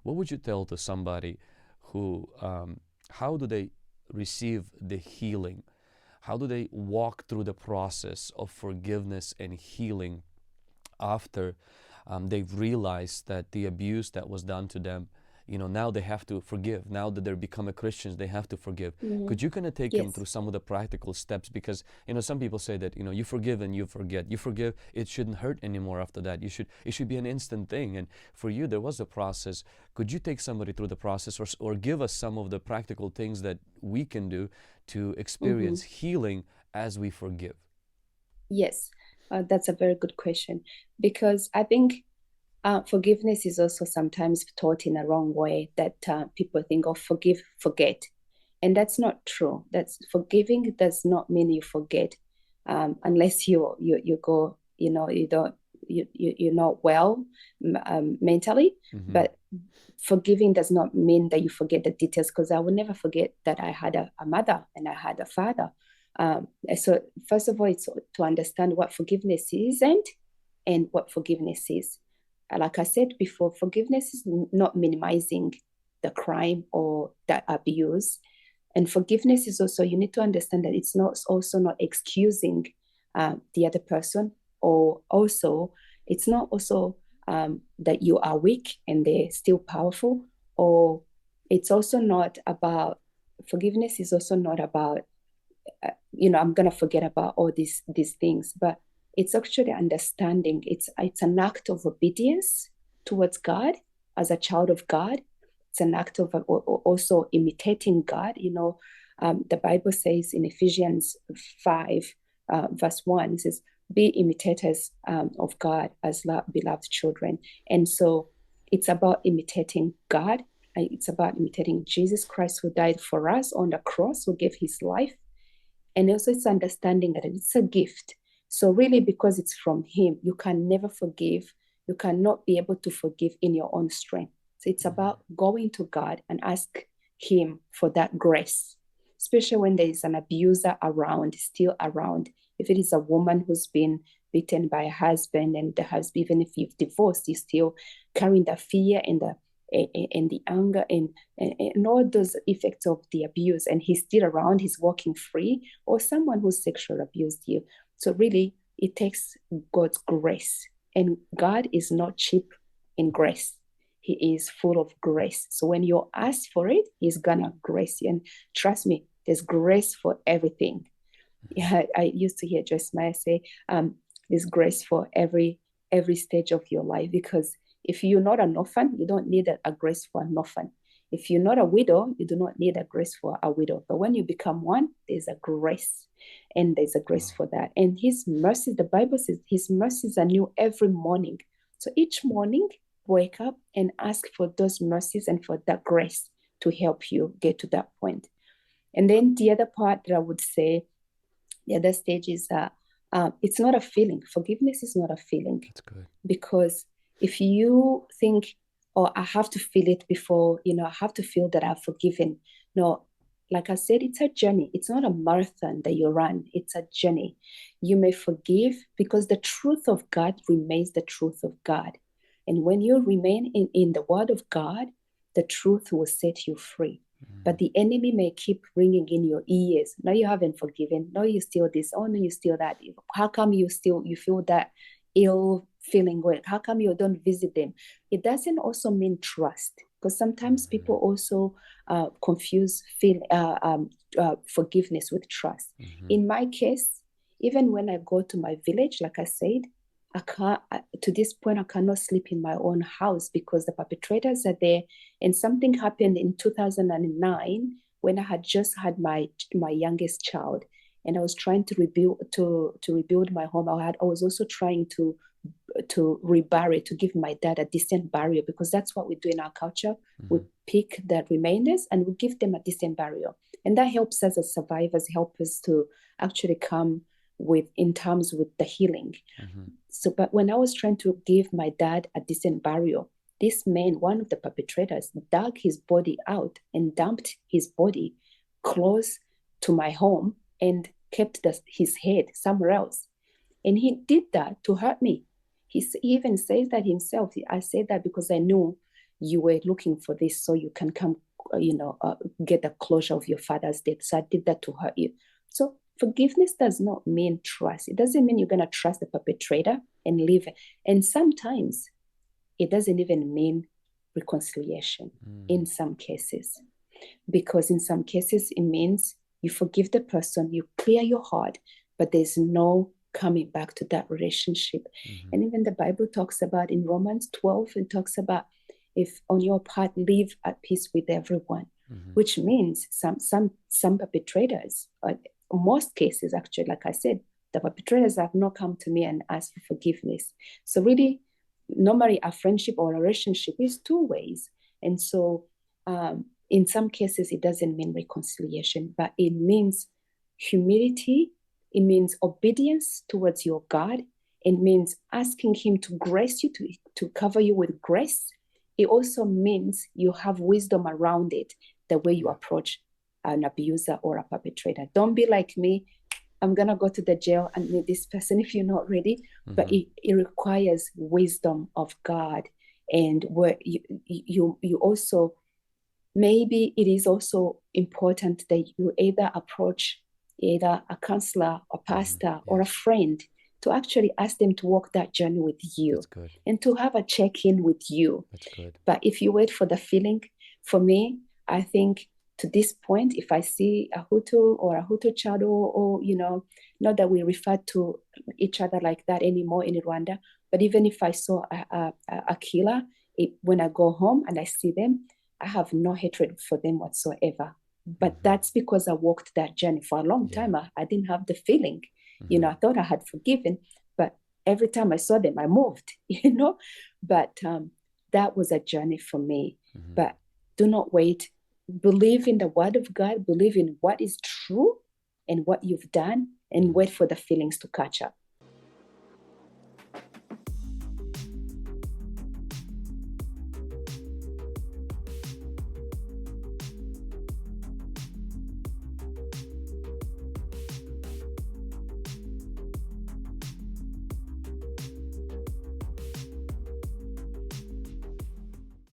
what would you tell to somebody who, how do they receive the healing? How do they walk through the process of forgiveness and healing after they've realized that the abuse that was done to them, now they have to forgive. Now that they're become a Christians, they have to forgive. Could you kind of take them Yes. through some of the practical steps? Because, some people say that, you forgive and you forget. You forgive, it shouldn't hurt anymore after that. It should be an instant thing. And for you, there was a process. Could you take somebody through the process, or give us some of the practical things that we can do to Mm-hmm. experience healing as we forgive? Yes, that's a very good question, because I think forgiveness is also sometimes taught in a wrong way, that people think of forgive, forget. And that's not true. That's forgiving does not mean you forget, unless you go, you don't, you're not well mentally. Mm-hmm. But forgiving does not mean that you forget the details, because I will never forget that I had a mother and I had a father. So first of all, it's to understand what forgiveness isn't and what forgiveness is. Like I said before, forgiveness is not minimizing the crime or the abuse. And forgiveness is also, you need to understand that it's not also not excusing the other person, or also, it's not also that you are weak and they're still powerful, or it's also not about, forgiveness is also not about, I'm gonna forget about all these things, but it's actually understanding. It's an act of obedience towards God as a child of God. It's an act of also imitating God. The Bible says in Ephesians 5, verse 1, it says, "Be imitators of God as beloved children." And so it's about imitating God. It's about imitating Jesus Christ, who died for us on the cross, who gave his life. And also it's understanding that it's a gift. So really, because it's from him, you can never forgive. You cannot be able to forgive in your own strength. So it's about going to God and ask him for that grace, especially when there is an abuser around, still around. If it is a woman who's been beaten by a husband, and the husband, even if you've divorced, is still carrying the fear and the anger and all those effects of the abuse, and he's still around, he's walking free, or someone who sexually abused you. So really, it takes God's grace, and God is not cheap in grace. He is full of grace. So when you ask for it, he's gonna grace you. And trust me, there's grace for everything. Yeah, I used to hear Joyce Meyer say, there's grace for every stage of your life, because if you're not an orphan, you don't need a grace for an orphan. If you're not a widow, you do not need a grace for a widow. But when you become one, there's a grace, and there's a grace for that. And his mercy, the Bible says, his mercies are new every morning. So each morning, wake up and ask for those mercies and for that grace to help you get to that point. And then the other part that I would say, the other stage is it's not a feeling. Forgiveness is not a feeling. That's good. Because if you think, oh, I have to feel it before, I have to feel that I've forgiven. No, like I said, it's a journey. It's not a marathon that you run. It's a journey. You may forgive because the truth of God remains the truth of God. And when you remain in the word of God, the truth will set you free. But the enemy may keep ringing in your ears. No, you haven't forgiven. No, you still this. Oh, no, you still that. How come you feel that ill feeling? How come you don't visit them? It doesn't also mean trust, because sometimes people also confuse forgiveness with trust. In my case, even when I go to my village, like I said, I can't, to this point, I cannot sleep in my own house because the perpetrators are there. And something happened in 2009 when I had just had my youngest child, and I was trying to rebuild my home. I was also trying to rebury, to give my dad a decent burial, because that's what we do in our culture. We pick the remainders and we give them a decent burial, and that helps us as survivors, help us to actually come in terms with the healing. So, but when I was trying to give my dad a decent burial, this man, one of the perpetrators, dug his body out and dumped his body close to my home and kept his head somewhere else. And he did that to hurt me. He even says that himself. I said that because I knew you were looking for this so you can come, get the closure of your father's death. So I did that to hurt you. So forgiveness does not mean trust. It doesn't mean you're going to trust the perpetrator and leave it. And sometimes it doesn't even mean reconciliation in some cases. Because in some cases, it means you forgive the person, you clear your heart, but there's no coming back to that relationship. And even the Bible talks about in Romans 12, it talks about if on your part, live at peace with everyone, which means some perpetrators, in most cases, actually, like I said, the perpetrators have not come to me and asked for forgiveness. So really, normally a friendship or a relationship is two ways. And so in some cases, it doesn't mean reconciliation, but it means humility. It means obedience towards your God. It means asking him to grace you, to cover you with grace. It also means you have wisdom around it, the way you approach an abuser or a perpetrator. Don't be like me. I'm going to go to the jail and meet this person if you're not ready. But it requires wisdom of God. And where you also, maybe it is also important that you either approach either a counselor or pastor or a friend to actually ask them to walk that journey with you and to have a check-in with you. That's good. But if you wait for the feeling, for me, I think to this point, if I see a Hutu or a Hutu child or not that we refer to each other like that anymore in Rwanda, but even if I saw a killer, when I go home and I see them, I have no hatred for them whatsoever. But that's because I walked that journey for a long time. I didn't have the feeling, I thought I had forgiven, but every time I saw them, I moved, but that was a journey for me. But do not wait. Believe in the word of God, believe in what is true and what you've done, and wait for the feelings to catch up.